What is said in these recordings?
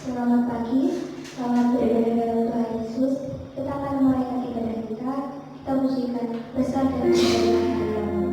Selamat pagi, selamat beribadah dalam Tuhan Yesus. Kita akan merayakan ibadah kita. Kita pujikan besar dan meriah hadiratmu.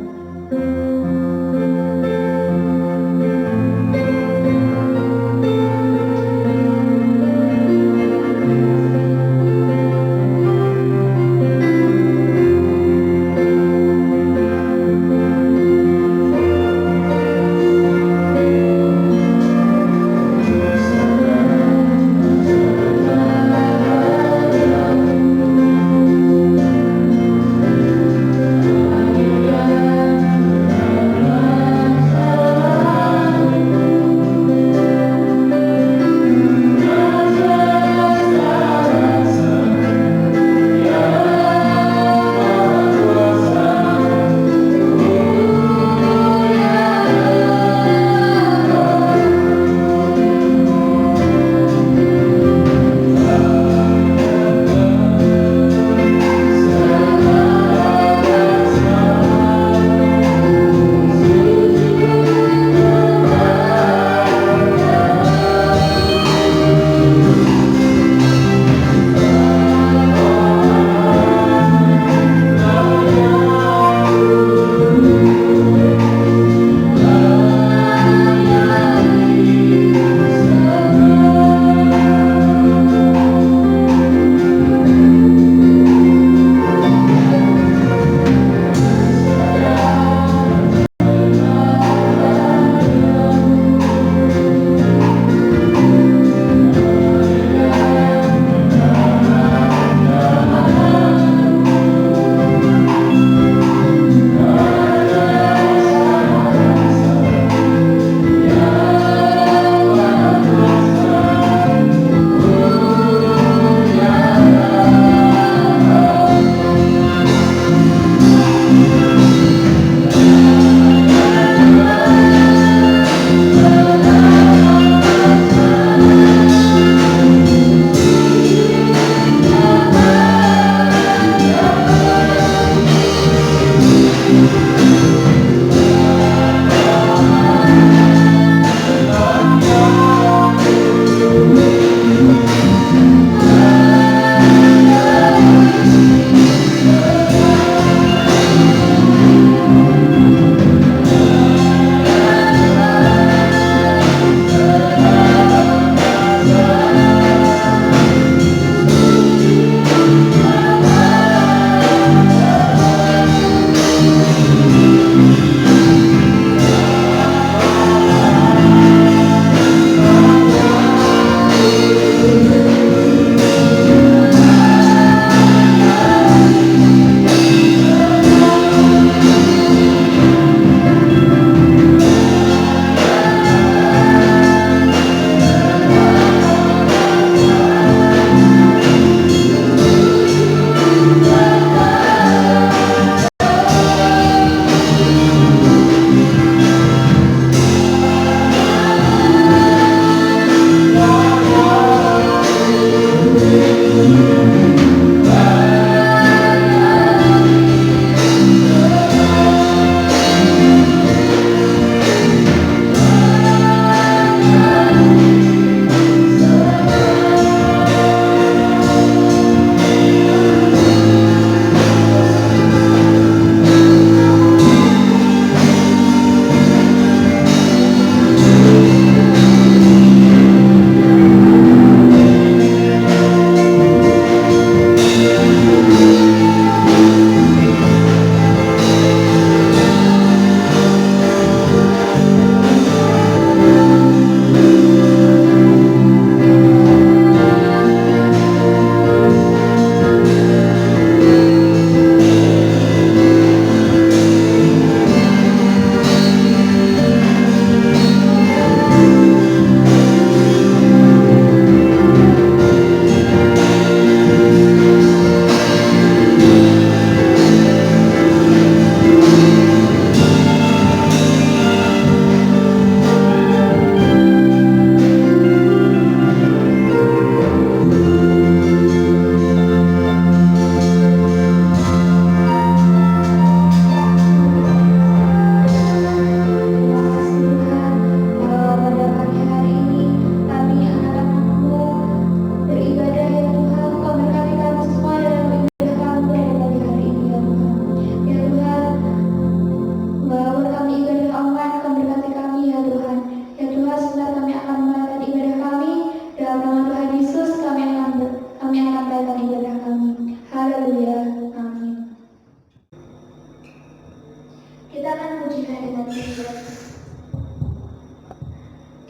Hallelujah.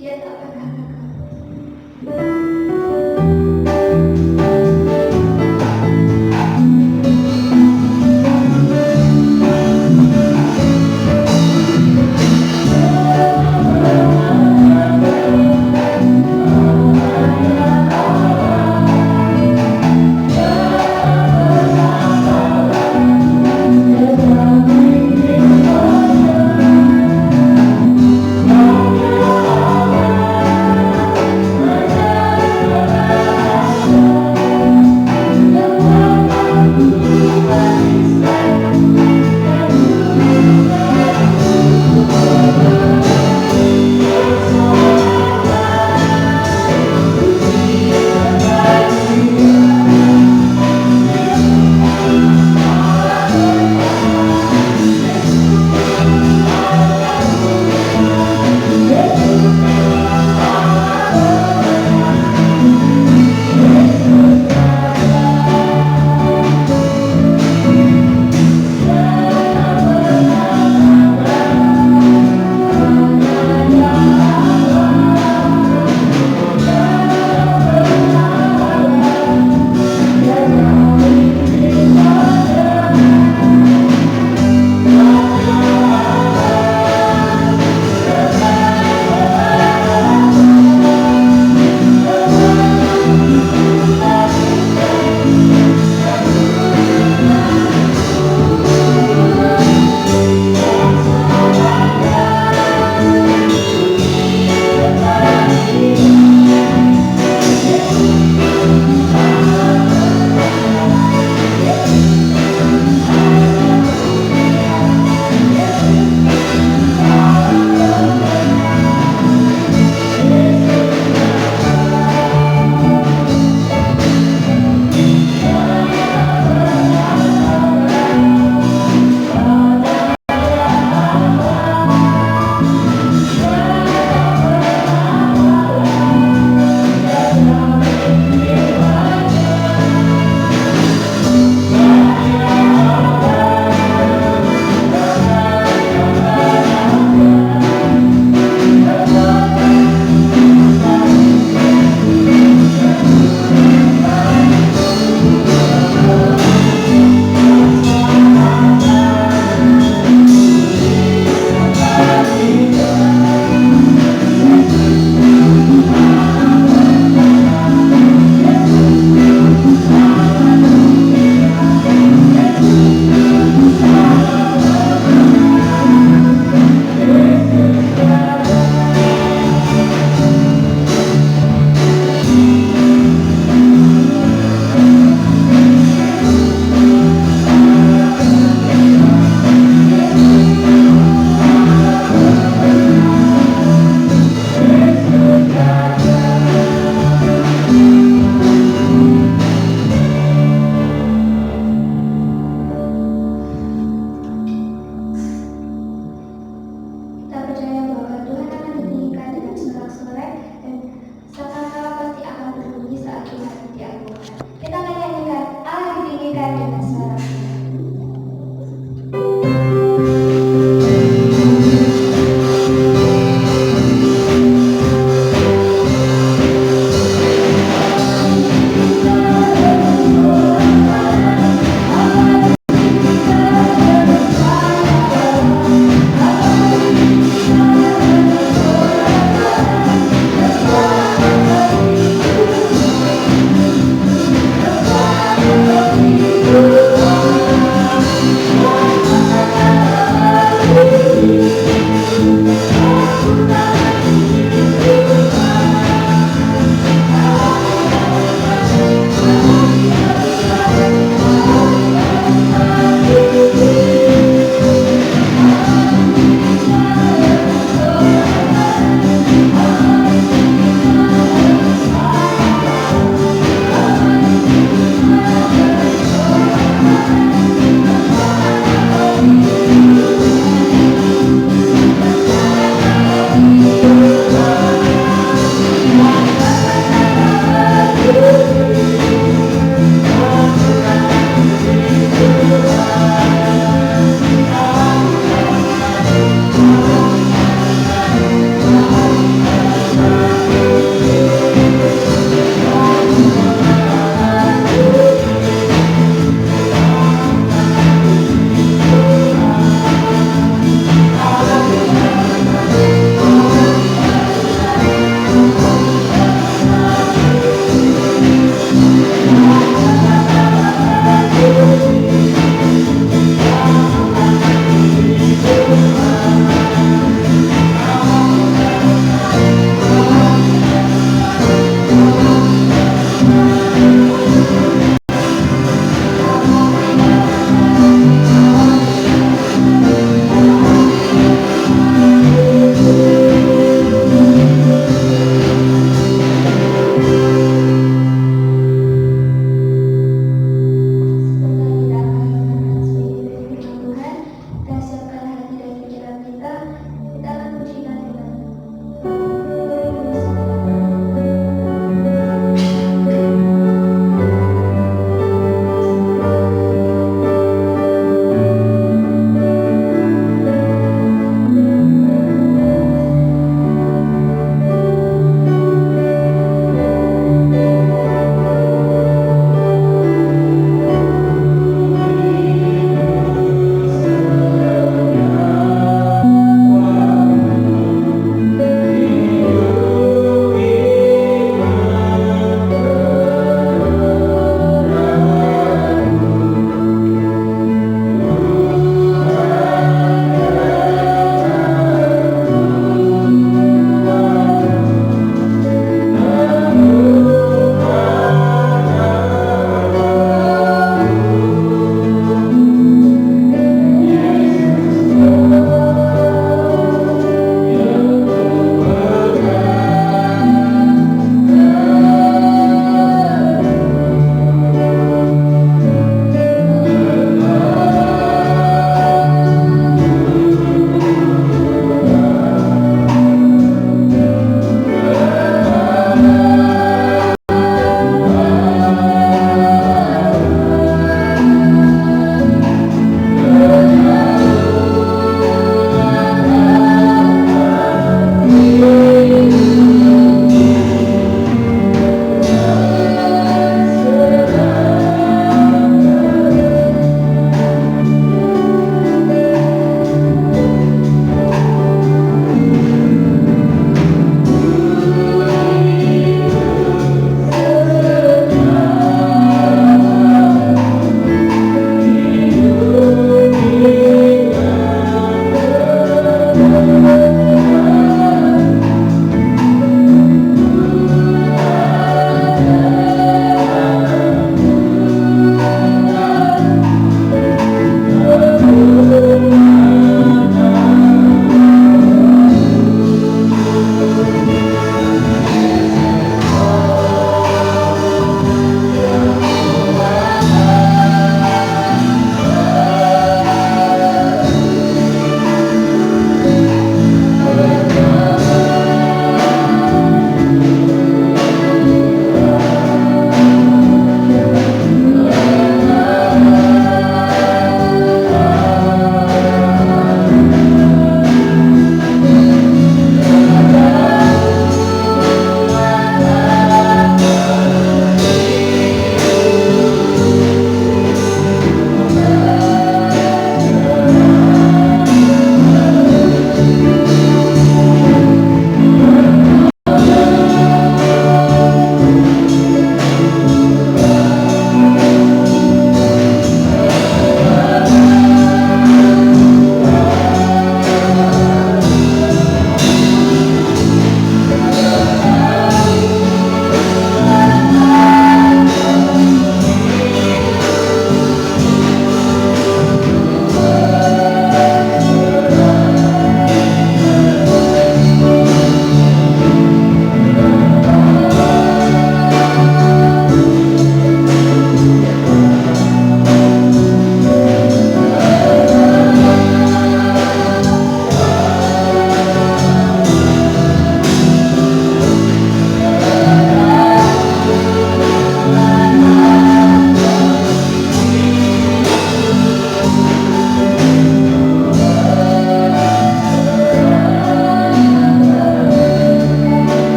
Dia tak pernah gagal.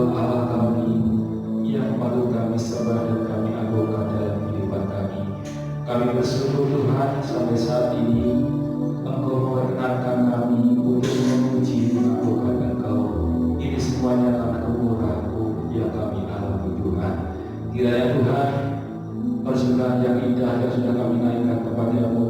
Engkau Allah kami yang patut kami sembah dan kami agungkan dalam kehidupan kami. Kami bersyukur Tuhan sampai saat ini Engkau memperkenankan kami untuk memuji mengagungkan Engkau. Ini semuanya karena kemurahan-Mu yang kami alami Tuhan. Kiranya Tuhan, persembahan yang indah yang sudah kami naikkan kepada-Mu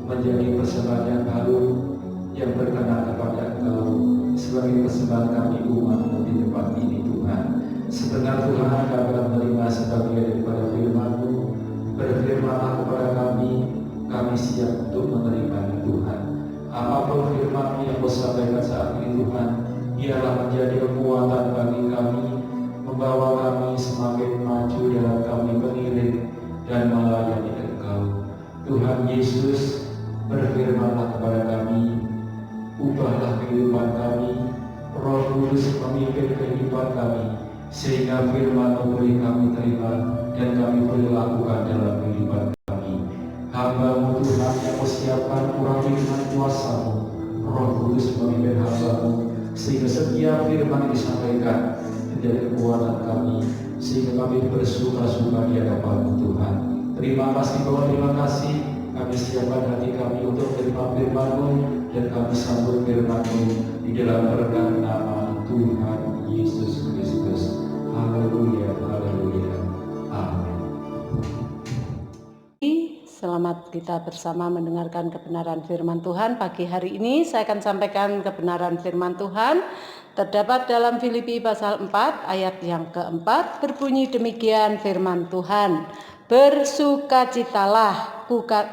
menjadi persembahan yang baru yang berkenan kepada Engkau sebagai persembahan kami umat-Mu di tempat ini Tuhan. Sebenarnya Tuhan kami akan menerima sebagian daripada firman-Mu. Berfirmanlah kepada kami siap untuk menerimanya Tuhan. Apapun firman-Mu yang Kau sampaikan saat ini Tuhan, biarlah menjadi kekuatan bagi kami, membawa kami semakin maju dalam kami mengiring dan melayani Engkau. Tuhan Yesus, berfirmanlah kepada kami, ubahlah kehidupan kami, Roh Kudus memimpin kehidupan kami, sehingga firman-Mu boleh kami terima dan kami boleh lakukan dalam kehidupan kami. Hamba-Mu Tuhan yang Kau siapkan urapi dengan kuasa-Mu, Roh Kudus memimpin hamba-Mu, sehingga setiap firman yang disampaikan menjadi kekuatan kami, sehingga kami bersuka-suka di hadapan-Mu Tuhan. Terima kasih Tuhan, terima kasih. Kami siapkan hati kami untuk menerima firman-Mu dan kami sambut firman-Mu di dalam berkat nama Tuhan Yesus Kristus. Haleluya, haleluya, amin. Selamat kita bersama mendengarkan kebenaran firman Tuhan. Pagi hari ini saya akan sampaikan kebenaran firman Tuhan. Terdapat dalam Filipi pasal 4 ayat yang keempat, berbunyi demikian firman Tuhan. Bersukacitalah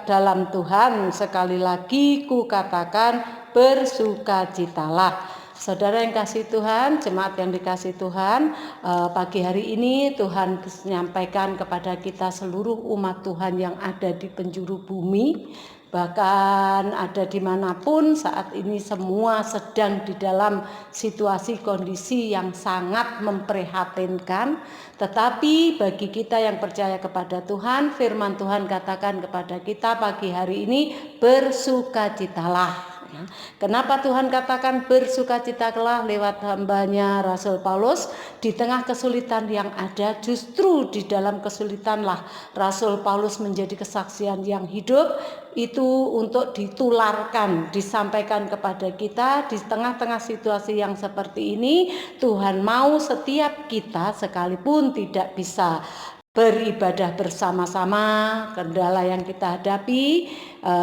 dalam Tuhan, sekali lagi ku katakan bersukacitalah. Saudara yang kasih Tuhan, jemaat yang dikasih Tuhan, pagi hari ini Tuhan menyampaikan kepada kita seluruh umat Tuhan yang ada di penjuru bumi, bahkan ada dimanapun saat ini, semua sedang di dalam situasi kondisi yang sangat memprihatinkan. Tetapi bagi kita yang percaya kepada Tuhan, firman Tuhan katakan kepada kita pagi hari ini, bersukacitalah. Kenapa Tuhan katakan bersukacitalah lewat hambanya Rasul Paulus? Di tengah kesulitan yang ada, justru di dalam kesulitanlah Rasul Paulus menjadi kesaksian yang hidup, itu untuk ditularkan, disampaikan kepada kita. Di tengah-tengah situasi yang seperti ini, Tuhan mau setiap kita sekalipun tidak bisa beribadah bersama-sama, kendala yang kita hadapi,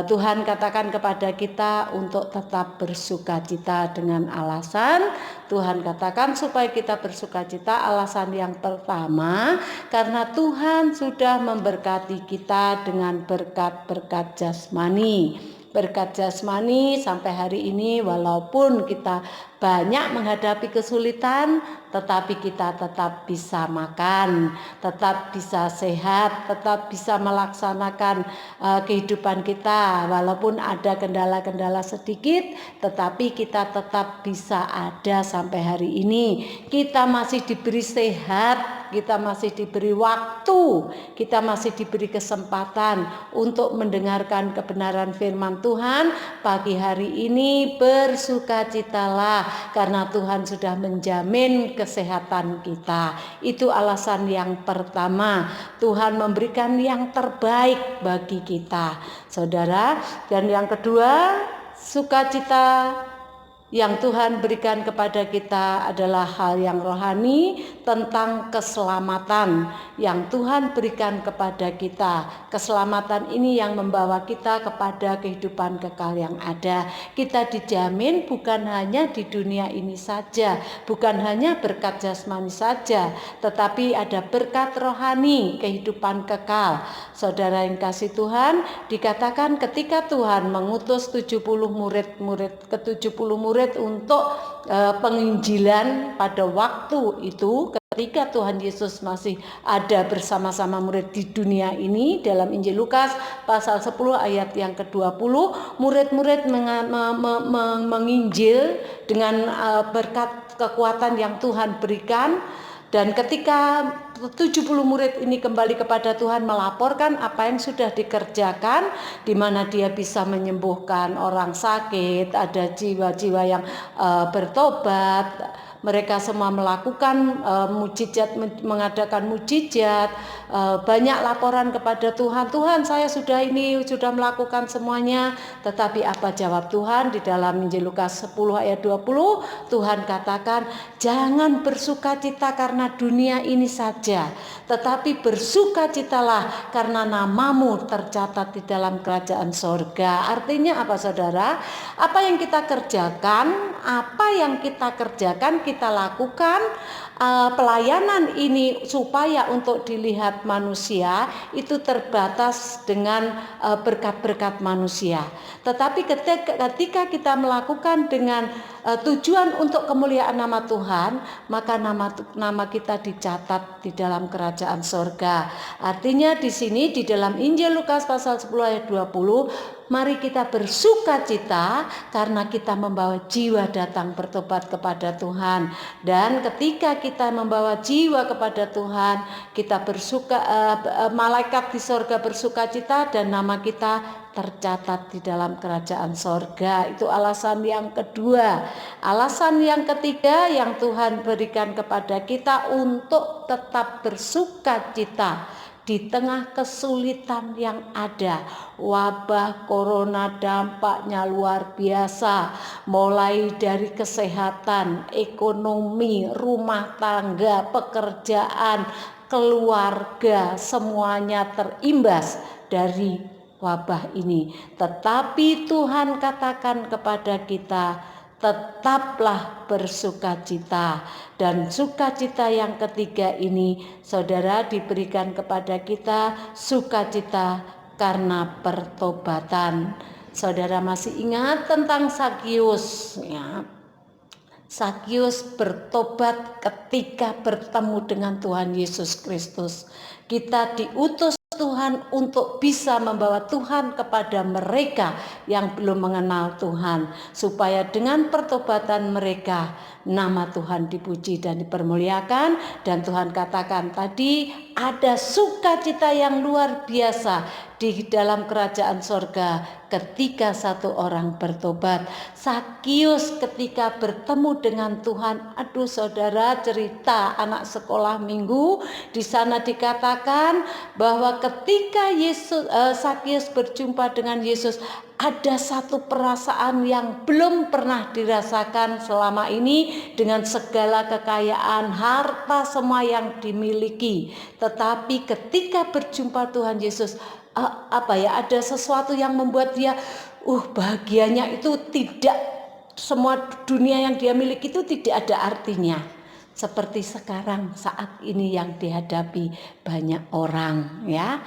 Tuhan katakan kepada kita untuk tetap bersukacita dengan alasan, Tuhan katakan supaya kita bersukacita. Alasan yang pertama, karena Tuhan sudah memberkati kita dengan berkat-berkat jasmani. Berkat jasmani sampai hari ini, walaupun kita banyak menghadapi kesulitan, tetapi kita tetap bisa makan, tetap bisa sehat, tetap bisa melaksanakan kehidupan kita. Walaupun ada kendala-kendala sedikit, tetapi kita tetap bisa ada sampai hari ini. Kita masih diberi sehat, kita masih diberi waktu, kita masih diberi kesempatan untuk mendengarkan kebenaran firman Tuhan. Pagi hari ini bersukacitalah karena Tuhan sudah menjamin kesehatan kita. Itu alasan yang pertama. Tuhan memberikan yang terbaik bagi kita, saudara. Dan yang kedua, sukacita yang Tuhan berikan kepada kita adalah hal yang rohani, tentang keselamatan yang Tuhan berikan kepada kita. Keselamatan ini yang membawa kita kepada kehidupan kekal yang ada. Kita dijamin bukan hanya di dunia ini saja, bukan hanya berkat jasmani saja, tetapi ada berkat rohani, kehidupan kekal. Saudara yang kasih Tuhan, dikatakan ketika Tuhan mengutus 70 murid untuk penginjilan pada waktu itu, ketika Tuhan Yesus masih ada bersama-sama murid di dunia ini. Dalam Injil Lukas pasal 10 ayat yang ke-20, murid-murid menginjil dengan berkat kekuatan yang Tuhan berikan. Dan ketika 70 murid ini kembali kepada Tuhan melaporkan apa yang sudah dikerjakan, di mana dia bisa menyembuhkan orang sakit, ada jiwa-jiwa yang bertobat, mereka semua melakukan mujizat, mengadakan mujizat, banyak laporan kepada Tuhan, Tuhan saya sudah melakukan semuanya. Tetapi apa jawab Tuhan di dalam Injil Lukas 10 ayat 20? Tuhan katakan, jangan bersukacita karena dunia ini saja, tetapi bersukacitalah karena namamu tercatat di dalam kerajaan sorga. Artinya apa saudara? Apa yang kita kerjakan, kita lakukan pelayanan ini supaya untuk dilihat manusia itu terbatas dengan berkat-berkat manusia. Tetapi ketika kita melakukan dengan tujuan untuk kemuliaan nama Tuhan, maka nama kita dicatat di dalam kerajaan sorga. Artinya di sini di dalam Injil Lukas pasal 10 ayat 20, mari kita bersukacita karena kita membawa jiwa datang bertobat kepada Tuhan. Dan ketika kita membawa jiwa kepada Tuhan, kita malaikat di sorga bersukacita dan nama kita tercatat di dalam kerajaan sorga. Itu alasan yang kedua. Alasan yang ketiga yang Tuhan berikan kepada kita untuk tetap bersukacita di tengah kesulitan yang ada. Wabah corona dampaknya luar biasa, mulai dari kesehatan, ekonomi, rumah tangga, pekerjaan, keluarga, semuanya terimbas dari wabah ini. Tetapi Tuhan katakan kepada kita, tetaplah bersukacita. Dan sukacita yang ketiga ini, saudara, diberikan kepada kita sukacita karena pertobatan. Saudara masih ingat tentang Zakius, ya? Zakius bertobat ketika bertemu dengan Tuhan Yesus Kristus. Kita diutus Tuhan untuk bisa membawa Tuhan kepada mereka yang belum mengenal Tuhan, supaya dengan pertobatan mereka nama Tuhan dipuji dan dipermuliakan. Dan Tuhan katakan tadi, ada sukacita yang luar biasa di dalam kerajaan sorga ketika satu orang bertobat. Zakius ketika bertemu dengan Tuhan, aduh saudara, cerita anak sekolah minggu, di sana dikatakan bahwa ketika Zakius berjumpa dengan Yesus, ada satu perasaan yang belum pernah dirasakan selama ini dengan segala kekayaan, harta semua yang dimiliki. Tetapi ketika berjumpa Tuhan Yesus, ada sesuatu yang membuat dia bahagianya itu tidak, semua dunia yang dia miliki itu tidak ada artinya. Seperti sekarang saat ini yang dihadapi banyak orang, ya.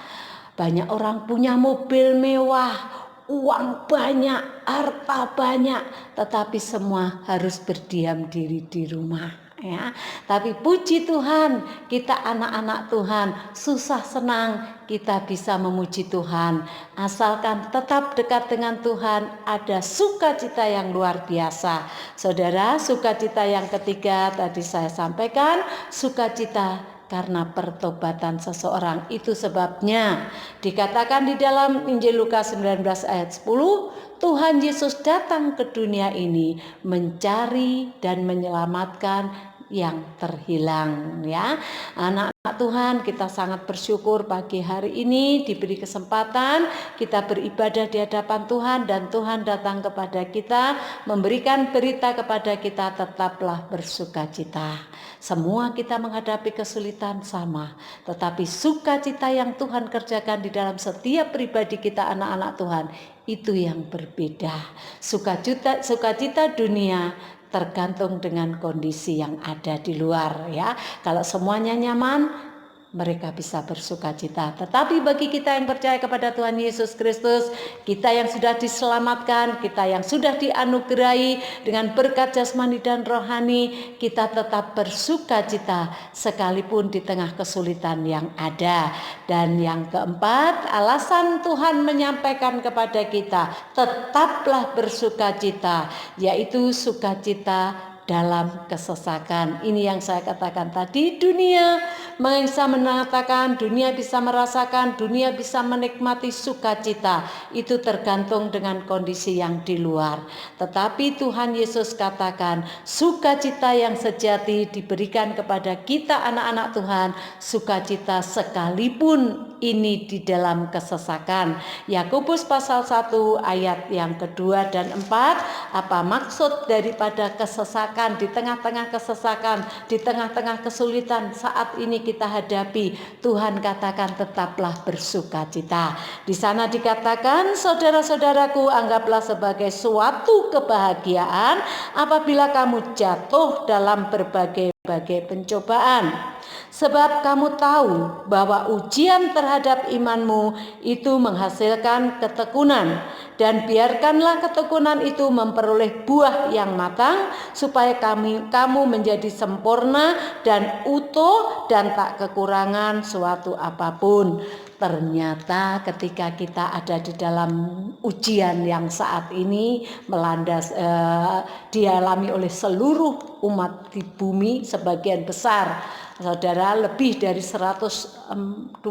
Banyak orang punya mobil mewah, uang banyak, harta banyak, tetapi semua harus berdiam diri di rumah, ya. Tapi puji Tuhan, kita anak-anak Tuhan, susah senang kita bisa memuji Tuhan. Asalkan tetap dekat dengan Tuhan, ada sukacita yang luar biasa. Saudara, sukacita yang ketiga tadi saya sampaikan, sukacita karena pertobatan seseorang. Itu sebabnya dikatakan di dalam Injil Lukas 19 ayat 10, Tuhan Yesus datang ke dunia ini mencari dan menyelamatkan yang terhilang, ya. Anak-anak Tuhan, kita sangat bersyukur pagi hari ini diberi kesempatan kita beribadah di hadapan Tuhan, dan Tuhan datang kepada kita memberikan berita kepada kita, tetaplah bersukacita. Semua kita menghadapi kesulitan sama, tetapi sukacita yang Tuhan kerjakan di dalam setiap pribadi kita anak-anak Tuhan, itu yang berbeda. Sukacita dunia tergantung dengan kondisi yang ada di luar, ya. Kalau semuanya nyaman, mereka bisa bersukacita. Tetapi bagi kita yang percaya kepada Tuhan Yesus Kristus, kita yang sudah diselamatkan, kita yang sudah dianugerahi dengan berkat jasmani dan rohani, kita tetap bersukacita sekalipun di tengah kesulitan yang ada. Dan yang keempat, alasan Tuhan menyampaikan kepada kita, tetaplah bersukacita, yaitu sukacita dalam kesesakan. Ini yang saya katakan tadi, dunia bisa mengatakan, dunia bisa merasakan, dunia bisa menikmati sukacita. Itu tergantung dengan kondisi yang di luar. Tetapi Tuhan Yesus katakan, sukacita yang sejati diberikan kepada kita anak-anak Tuhan, sukacita sekalipun ini di dalam kesesakan. Yakobus pasal 1 ayat yang kedua dan 4, apa maksud daripada kesesakan, di tengah-tengah kesesakan, di tengah-tengah kesulitan saat ini kita hadapi, Tuhan katakan tetaplah bersukacita. Di sana dikatakan, saudara-saudaraku, anggaplah sebagai suatu kebahagiaan apabila kamu jatuh dalam berbagai pencobaan. Sebab kamu tahu bahwa ujian terhadap imanmu itu menghasilkan ketekunan. Dan biarkanlah ketekunan itu memperoleh buah yang matang, supaya kamu menjadi sempurna dan utuh dan tak kekurangan suatu apapun. Ternyata ketika kita ada di dalam ujian yang saat ini melanda, dialami oleh seluruh umat di bumi sebagian besar, saudara, lebih dari 240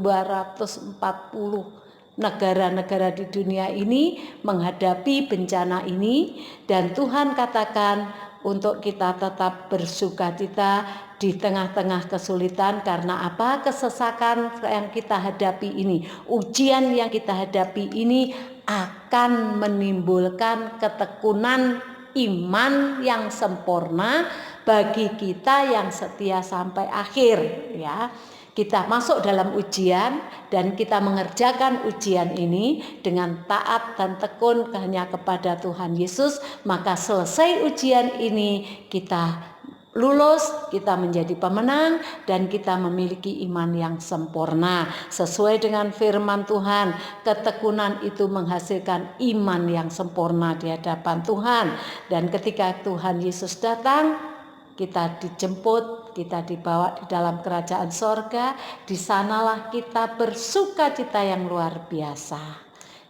negara-negara di dunia ini menghadapi bencana ini, dan Tuhan katakan untuk kita tetap bersukacita di tengah-tengah kesulitan. Karena apa? Kesesakan yang kita hadapi ini, ujian yang kita hadapi ini akan menimbulkan ketekunan iman yang sempurna bagi kita yang setia sampai akhir, ya. Kita masuk dalam ujian dan kita mengerjakan ujian ini dengan taat dan tekun hanya kepada Tuhan Yesus, maka selesai ujian ini kita lulus, kita menjadi pemenang, dan kita memiliki iman yang sempurna. Sesuai dengan firman Tuhan, ketekunan itu menghasilkan iman yang sempurna di hadapan Tuhan. Dan ketika Tuhan Yesus datang, kita dijemput, kita dibawa di dalam kerajaan sorga. Di sanalah kita bersukacita yang luar biasa.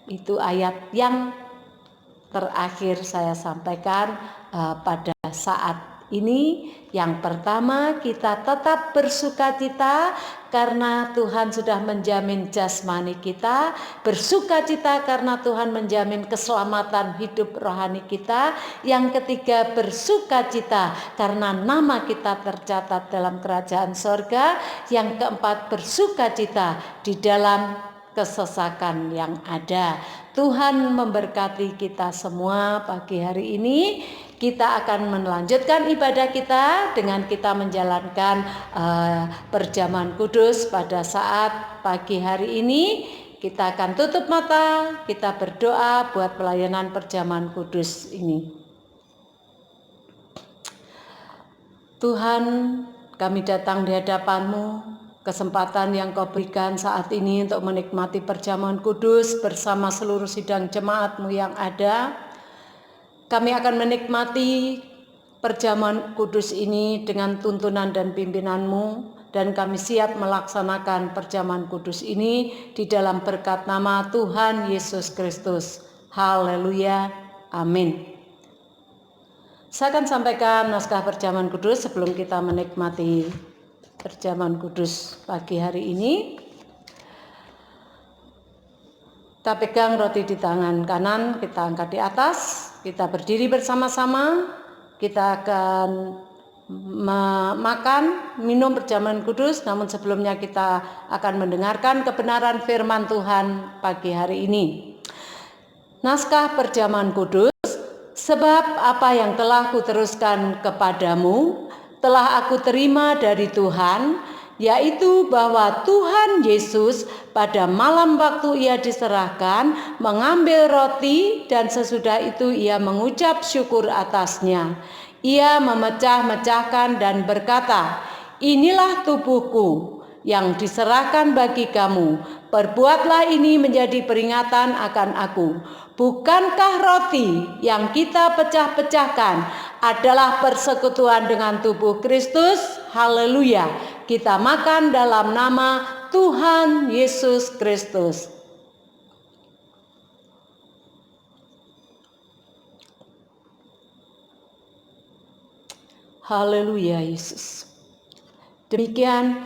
Itu ayat yang terakhir saya sampaikan pada saat ini. Yang pertama, kita tetap bersukacita karena Tuhan sudah menjamin jasmani kita, bersukacita karena Tuhan menjamin keselamatan hidup rohani kita. Yang ketiga, bersukacita karena nama kita tercatat dalam kerajaan sorga. Yang keempat, bersukacita di dalam kesesakan yang ada. Tuhan memberkati kita semua pagi hari ini. Kita akan melanjutkan ibadah kita dengan kita menjalankan perjamuan kudus pada saat pagi hari ini. Kita akan tutup mata, kita berdoa buat pelayanan perjamuan kudus ini. Tuhan, kami datang di hadapan-Mu, kesempatan yang Kau berikan saat ini untuk menikmati perjamuan kudus bersama seluruh sidang jemaat-Mu yang ada. Kami akan menikmati perjamuan kudus ini dengan tuntunan dan pimpinan-Mu, dan kami siap melaksanakan perjamuan kudus ini di dalam berkat nama Tuhan Yesus Kristus. Haleluya, amin. Saya akan sampaikan naskah perjamuan kudus sebelum kita menikmati perjamuan kudus pagi hari ini. Kita pegang roti di tangan kanan, kita angkat di atas, kita berdiri bersama-sama, kita akan makan, minum perjamuan kudus, namun sebelumnya kita akan mendengarkan kebenaran firman Tuhan pagi hari ini. Naskah perjamuan kudus, sebab apa yang telah kuteruskan kepadamu, telah aku terima dari Tuhan, yaitu bahwa Tuhan Yesus pada malam waktu Ia diserahkan mengambil roti, dan sesudah itu Ia mengucap syukur atasnya. Ia memecah-mecahkan dan berkata, "Inilah tubuhku yang diserahkan bagi kamu. Perbuatlah ini menjadi peringatan akan aku." Bukankah roti yang kita pecah-pecahkan adalah persekutuan dengan tubuh Kristus? Haleluya. Kita makan dalam nama Tuhan Yesus Kristus. Haleluya Yesus. Demikian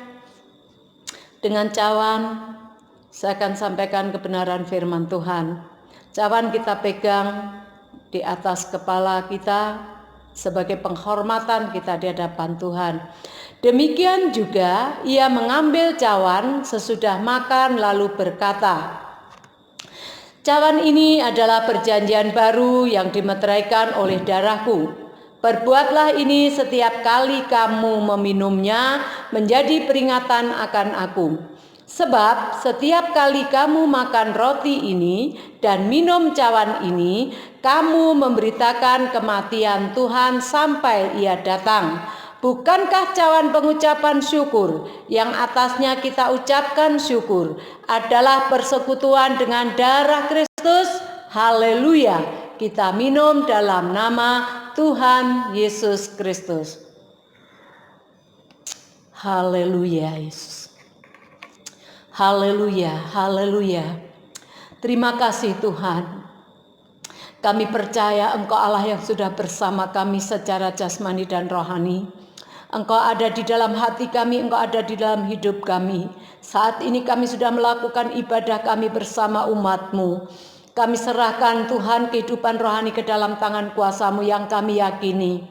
dengan cawan saya akan sampaikan kebenaran firman Tuhan. Cawan kita pegang di atas kepala kita sebagai penghormatan kita di hadapan Tuhan. Demikian juga ia mengambil cawan sesudah makan lalu berkata, "Cawan ini adalah perjanjian baru yang dimeteraikan oleh darahku. Perbuatlah ini setiap kali kamu meminumnya menjadi peringatan akan aku. Sebab setiap kali kamu makan roti ini dan minum cawan ini, kamu memberitakan kematian Tuhan sampai ia datang. Bukankah cawan pengucapan syukur yang atasnya kita ucapkan syukur adalah persekutuan dengan darah Kristus? Haleluya. Kita minum dalam nama Tuhan Yesus Kristus." Haleluya Yesus. Haleluya, haleluya. Terima kasih Tuhan. Kami percaya Engkau Allah yang sudah bersama kami secara jasmani dan rohani. Engkau ada di dalam hati kami, Engkau ada di dalam hidup kami. Saat ini kami sudah melakukan ibadah kami bersama umat-Mu. Kami serahkan Tuhan kehidupan rohani ke dalam tangan kuasa-Mu yang kami yakini.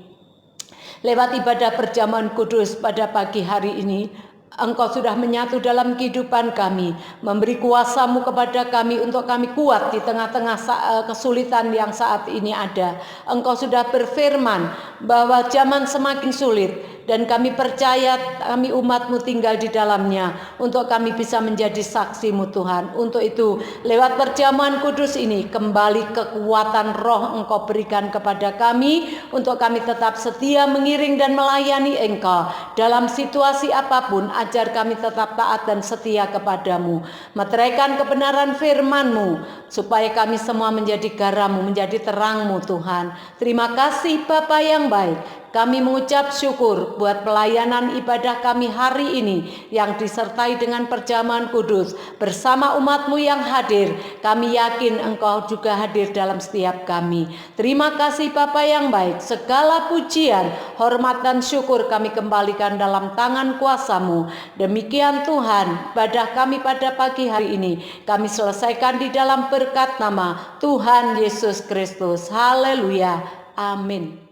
Lewat ibadah perjamuan kudus pada pagi hari ini, Engkau sudah menyatu dalam kehidupan kami, memberi kuasa-Mu kepada kami untuk kami kuat di tengah-tengah kesulitan yang saat ini ada. Engkau sudah berfirman bahwa zaman semakin sulit, dan kami percaya kami umat-Mu tinggal di dalamnya untuk kami bisa menjadi saksi-Mu Tuhan. Untuk itu lewat perjamuan kudus ini kembali kekuatan roh Engkau berikan kepada kami untuk kami tetap setia mengiring dan melayani Engkau dalam situasi apapun. Ajar kami tetap taat dan setia kepadamu, meteraikan kebenaran firman-Mu supaya kami semua menjadi garam-Mu, menjadi terang-Mu Tuhan. Terima kasih Bapa yang baik. Kami mengucap syukur buat pelayanan ibadah kami hari ini yang disertai dengan perjamuan kudus bersama umat-Mu yang hadir. Kami yakin Engkau juga hadir dalam setiap kami. Terima kasih Bapa yang baik. Segala pujian, hormat dan syukur kami kembalikan dalam tangan kuasa-Mu. Demikian Tuhan, ibadah kami pada pagi hari ini kami selesaikan di dalam berkat nama Tuhan Yesus Kristus. Haleluya. Amin.